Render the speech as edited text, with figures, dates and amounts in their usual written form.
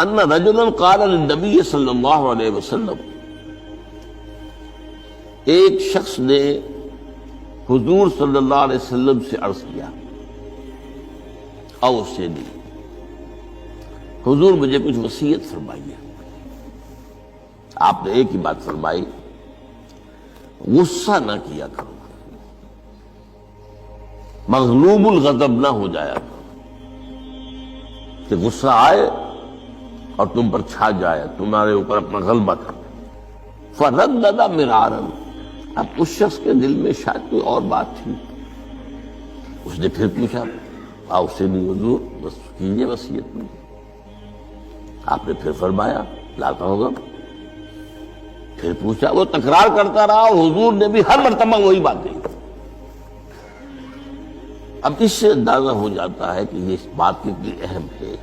ان رجلا قال للنبی صلی اللہ علیہ وسلم، ایک شخص نے حضور صلی اللہ علیہ وسلم سے عرض کیا، اوصنی، حضور مجھے کچھ وصیت فرمائیے۔ آپ نے ایک ہی بات فرمائی، غصہ نہ کیا کرو، مغلوب الغضب نہ ہو جایا کرو، کہ غصہ آئے اور تم پر چھا جائے، تمہارے اوپر اپنا غلبہ کر۔ فردد مرارا، اب اس شخص کے دل میں شاید کوئی اور بات تھی، اس نے پھر پوچھا، اوصنی حضور، بس کیجیے وصیت میں۔ آپ نے پھر فرمایا لاتا ہوگا، پھر پوچھا، وہ تکرار کرتا رہا اور حضور نے بھی ہر مرتبہ وہی بات کہی۔ اب اس سے اندازہ ہو جاتا ہے کہ یہ اس بات کتنی اہم ہے۔